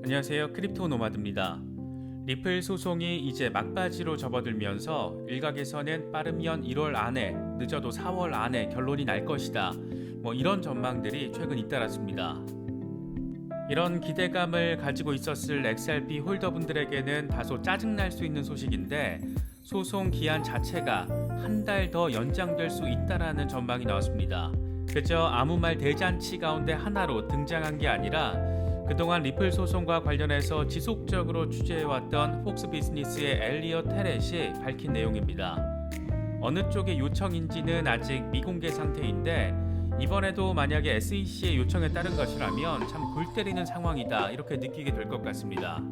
안녕하세요. 크립토 노마드입니다. 리플 소송이 이제 막바지로 접어들면서 일각에서는 빠르면 1월 안에, 늦어도 4월 안에 결론이 날 것이다. 이런 전망들이 최근 잇따랐습니다. 이런 기대감을 가지고 있었을 XRP 홀더분들에게는 다소 짜증날 수 있는 소식인데, 소송 기한 자체가 한 달 더 연장될 수 있다라는 전망이 나왔습니다. 그저 아무 말 대잔치 가운데 하나로 등장한 게 아니라 그동안 리플 소송과 관련해서 지속적으로 취재해왔던 폭스 비즈니스의 엘리엇 테렛이 밝힌 내용입니다. 어느 쪽의 요청인지는 아직 미공개 상태인데, 이번에도 만약에 SEC의 요청에 따른 것이라면 참 골 때리는 상황이다, 이렇게 느끼게 될 것 같습니다.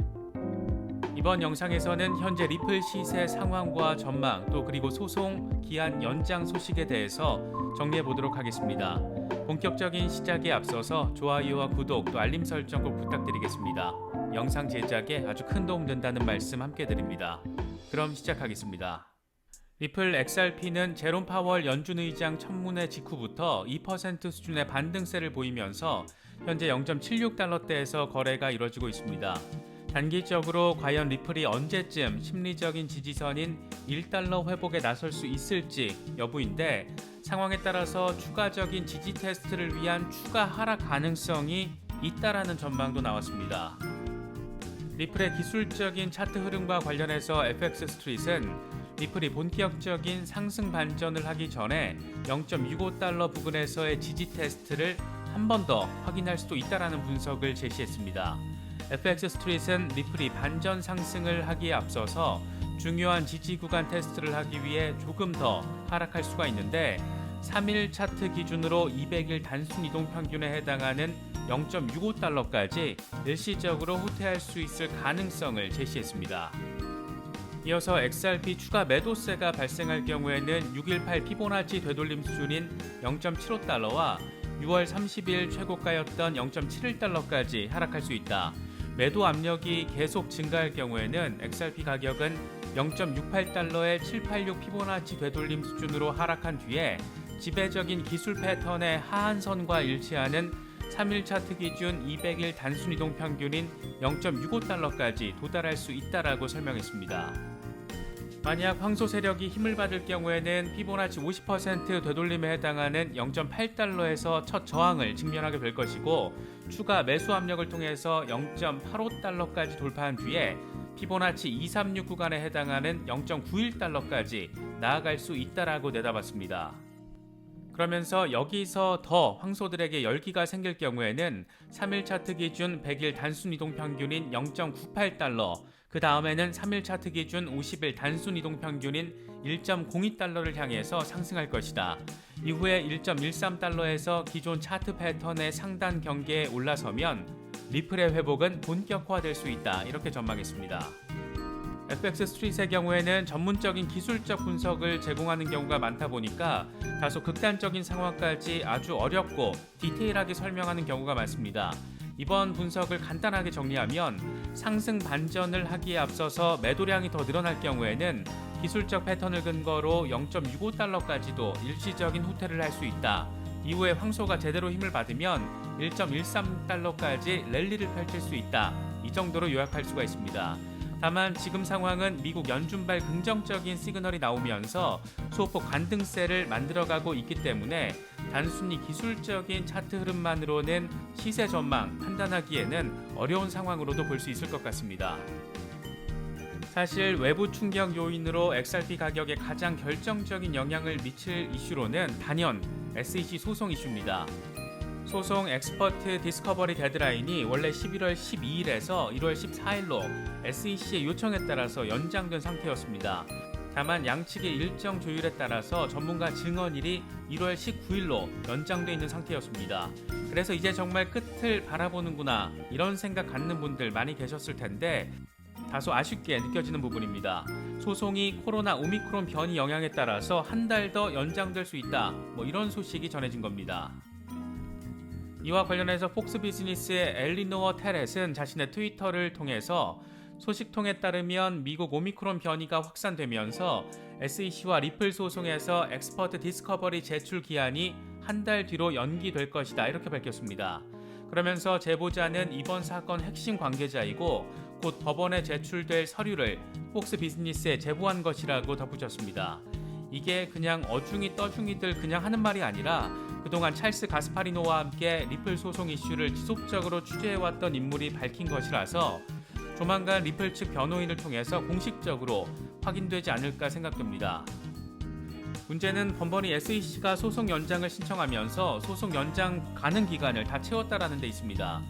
이번 영상에서는 현재 리플 시세 상황과 전망, 또 그리고 소송 기한 연장 소식에 대해서 정리해 보도록 하겠습니다. 본격적인 시작에 앞서서 좋아요와 구독, 또 알림 설정 꼭 부탁드리겠습니다. 영상 제작에 아주 큰 도움 된다는 말씀 함께 드립니다. 그럼 시작하겠습니다. 리플 XRP는 제롬 파월 연준 의장 청문회 직후부터 2% 수준의 반등세를 보이면서 현재 0.76달러대에서 거래가 이루어지고 있습니다. 단기적으로 과연 리플이 언제쯤 심리적인 지지선인 1달러 회복에 나설 수 있을지 여부인데, 상황에 따라서 추가적인 지지 테스트를 위한 추가 하락 가능성이 있다라는 전망도 나왔습니다. 리플의 기술적인 차트 흐름과 관련해서 FX 스트릿은 리플이 본격적인 상승 반전을 하기 전에 0.65달러 부근에서의 지지 테스트를 한 번 더 확인할 수도 있다라는 분석을 제시했습니다. FX 스트릿은 리플이 반전 상승을 하기에 앞서서 중요한 지지 구간 테스트를 하기 위해 조금 더 하락할 수가 있는데, 3일 차트 기준으로 200일 단순 이동 평균에 해당하는 0.65달러까지 일시적으로 후퇴할 수 있을 가능성을 제시했습니다. 이어서 XRP 추가 매도세가 발생할 경우에는 618 피보나치 되돌림 수준인 0.75달러와 6월 30일 최고가였던 0.71달러까지 하락할 수 있다. 매도 압력이 계속 증가할 경우에는 XRP 가격은 0.68달러의 786 피보나치 되돌림 수준으로 하락한 뒤에 지배적인 기술 패턴의 하한선과 일치하는 3일 차트 기준 200일 단순 이동 평균인 0.65달러까지 도달할 수 있다라고 설명했습니다. 만약 황소 세력이 힘을 받을 경우에는 피보나치 50% 되돌림에 해당하는 0.8달러에서 첫 저항을 직면하게 될 것이고, 추가 매수 압력을 통해서 0.85달러까지 돌파한 뒤에 피보나치 236 구간에 해당하는 0.91달러까지 나아갈 수 있다라고 내다봤습니다. 그러면서 여기서 더 황소들에게 열기가 생길 경우에는 3일 차트 기준 100일 단순 이동 평균인 0.98달러, 그 다음에는 3일 차트 기준 50일 단순 이동 평균인 1.02달러를 향해서 상승할 것이다. 이후에 1.13달러에서 기존 차트 패턴의 상단 경계에 올라서면 리플의 회복은 본격화될 수 있다, 이렇게 전망했습니다. FX 스트릿의 경우에는 전문적인 기술적 분석을 제공하는 경우가 많다 보니까 다소 극단적인 상황까지 아주 어렵고 디테일하게 설명하는 경우가 많습니다. 이번 분석을 간단하게 정리하면, 상승 반전을 하기에 앞서서 매도량이 더 늘어날 경우에는 기술적 패턴을 근거로 0.65달러까지도 일시적인 후퇴를 할 수 있다. 이후에 황소가 제대로 힘을 받으면 1.13달러까지 랠리를 펼칠 수 있다. 이 정도로 요약할 수가 있습니다. 다만 지금 상황은 미국 연준발 긍정적인 시그널이 나오면서 소폭 반등세를 만들어가고 있기 때문에 단순히 기술적인 차트 흐름만으로는 시세 전망 판단하기에는 어려운 상황으로도 볼 수 있을 것 같습니다. 사실 외부 충격 요인으로 XRP 가격에 가장 결정적인 영향을 미칠 이슈로는 단연 SEC 소송 이슈입니다. 소송 엑스퍼트 디스커버리 데드라인이 원래 11월 12일에서 1월 14일로 SEC의 요청에 따라서 연장된 상태였습니다. 다만 양측의 일정 조율에 따라서 전문가 증언일이 1월 19일로 연장돼 있는 상태였습니다. 그래서 이제 정말 끝을 바라보는구나, 이런 생각 갖는 분들 많이 계셨을 텐데, 다소 아쉽게 느껴지는 부분입니다. 소송이 코로나 오미크론 변이 영향에 따라서 한 달 더 연장될 수 있다, 이런 소식이 전해진 겁니다. 이와 관련해서 폭스 비즈니스의 엘리노어 테렛은 자신의 트위터를 통해서 소식통에 따르면 미국 오미크론 변이가 확산되면서 SEC와 리플 소송에서 엑스퍼트 디스커버리 제출 기한이 한 달 뒤로 연기될 것이다, 이렇게 밝혔습니다. 그러면서 제보자는 이번 사건 핵심 관계자이고 곧 법원에 제출될 서류를 폭스 비즈니스에 제보한 것이라고 덧붙였습니다. 이게 그냥 어중이 떠중이들 그냥 하는 말이 아니라 그동안 찰스 가스파리노와 함께 리플 소송 이슈를 지속적으로 취재해왔던 인물이 밝힌 것이라서 조만간 리플 측 변호인을 통해서 공식적으로 확인되지 않을까 생각됩니다. 문제는 번번이 SEC가 소송 연장을 신청하면서 소송 연장 가능 기간을 다 채웠다라는 데 있습니다.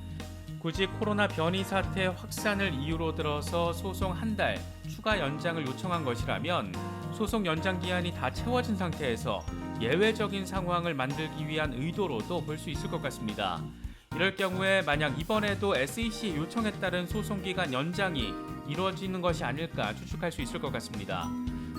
굳이 코로나 변이 사태 확산을 이유로 들어서 소송 한 달 추가 연장을 요청한 것이라면 소송 연장 기한이 다 채워진 상태에서 예외적인 상황을 만들기 위한 의도로도 볼 수 있을 것 같습니다. 이럴 경우에 만약 이번에도 SEC 요청에 따른 소송 기간 연장이 이루어지는 것이 아닐까 추측할 수 있을 것 같습니다.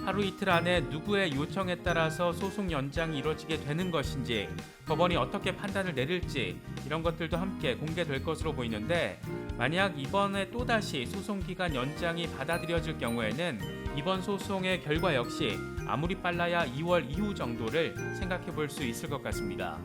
하루 이틀 안에 누구의 요청에 따라서 소송 연장이 이루어지게 되는 것인지 법원이 어떻게 판단을 내릴지 이런 것들도 함께 공개될 것으로 보이는데 만약 이번에 또다시 소송기간 연장이 받아들여질 경우에는 이번 소송의 결과 역시 아무리 빨라야 2월 이후 정도를 생각해 볼 수 있을 것 같습니다.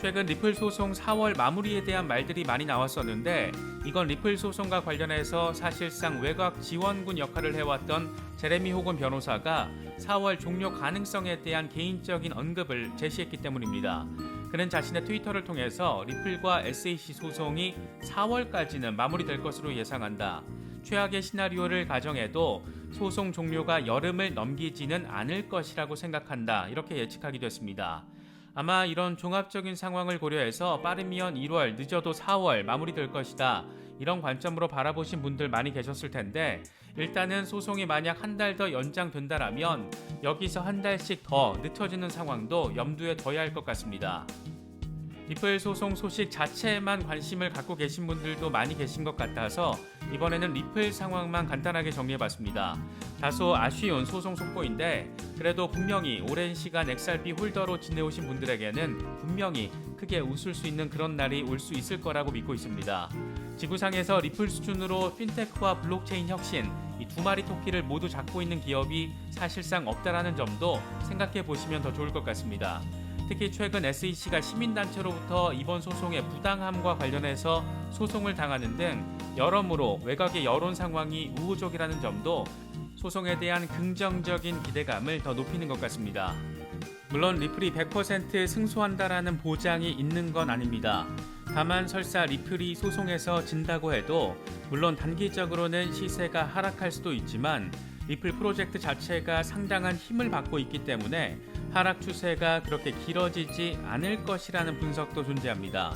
최근 리플 소송 4월 마무리에 대한 말들이 많이 나왔었는데 이건 리플 소송과 관련해서 사실상 외곽 지원군 역할을 해왔던 제레미 호건 변호사가 4월 종료 가능성에 대한 개인적인 언급을 제시했기 때문입니다. 그는 자신의 트위터를 통해서 리플과 SEC 소송이 4월까지는 마무리될 것으로 예상한다. 최악의 시나리오를 가정해도 소송 종료가 여름을 넘기지는 않을 것이라고 생각한다. 이렇게 예측하기도 했습니다. 아마 이런 종합적인 상황을 고려해서 빠르면 1월, 늦어도 4월 마무리될 것이다. 이런 관점으로 바라보신 분들 많이 계셨을 텐데 일단은 소송이 만약 한 달 더 연장된다라면 여기서 한 달씩 더 늦춰지는 상황도 염두에 둬야 할 것 같습니다. 리플 소송 소식 자체에만 관심을 갖고 계신 분들도 많이 계신 것 같아서 이번에는 리플 상황만 간단하게 정리해봤습니다. 다소 아쉬운 소송 속보인데 그래도 분명히 오랜 시간 XRP 홀더로 지내오신 분들에게는 분명히 크게 웃을 수 있는 그런 날이 올 수 있을 거라고 믿고 있습니다. 지구상에서 리플 수준으로 핀테크와 블록체인 혁신 이 두 마리 토끼를 모두 잡고 있는 기업이 사실상 없다라는 점도 생각해 보시면 더 좋을 것 같습니다. 특히 최근 SEC가 시민단체로부터 이번 소송의 부당함과 관련해서 소송을 당하는 등 여러모로 외곽의 여론 상황이 우호적이라는 점도 소송에 대한 긍정적인 기대감을 더 높이는 것 같습니다. 물론 리플이 100% 승소한다라는 보장이 있는 건 아닙니다. 다만 설사 리플이 소송에서 진다고 해도 물론 단기적으로는 시세가 하락할 수도 있지만 리플 프로젝트 자체가 상당한 힘을 받고 있기 때문에 하락 추세가 그렇게 길어지지 않을 것이라는 분석도 존재합니다.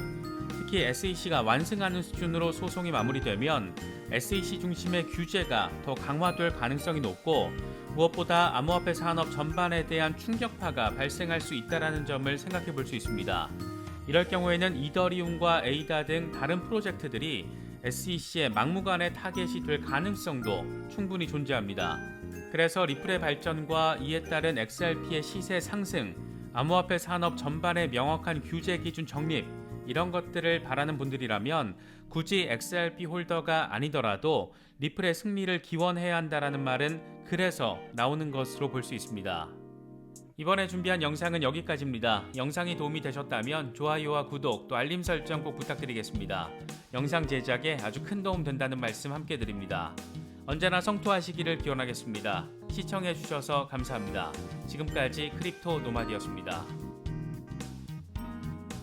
특히 SEC가 완승하는 수준으로 소송이 마무리되면 SEC 중심의 규제가 더 강화될 가능성이 높고 무엇보다 암호화폐 산업 전반에 대한 충격파가 발생할 수 있다는 점을 생각해 볼 수 있습니다. 이럴 경우에는 이더리움과 에이다 등 다른 프로젝트들이 SEC의 막무가내 타겟이 될 가능성도 충분히 존재합니다. 그래서 리플의 발전과 이에 따른 XRP의 시세 상승, 암호화폐 산업 전반의 명확한 규제 기준 정립 이런 것들을 바라는 분들이라면 굳이 XRP 홀더가 아니더라도 리플의 승리를 기원해야 한다라는 말은 그래서 나오는 것으로 볼 수 있습니다. 이번에 준비한 영상은 여기까지입니다. 영상이 도움이 되셨다면 좋아요와 구독 또 알림 설정 꼭 부탁드리겠습니다. 영상 제작에 아주 큰 도움 된다는 말씀 함께 드립니다. 언제나 성투하시기를 기원하겠습니다. 시청해주셔서 감사합니다. 지금까지 크립토 노마디였습니다.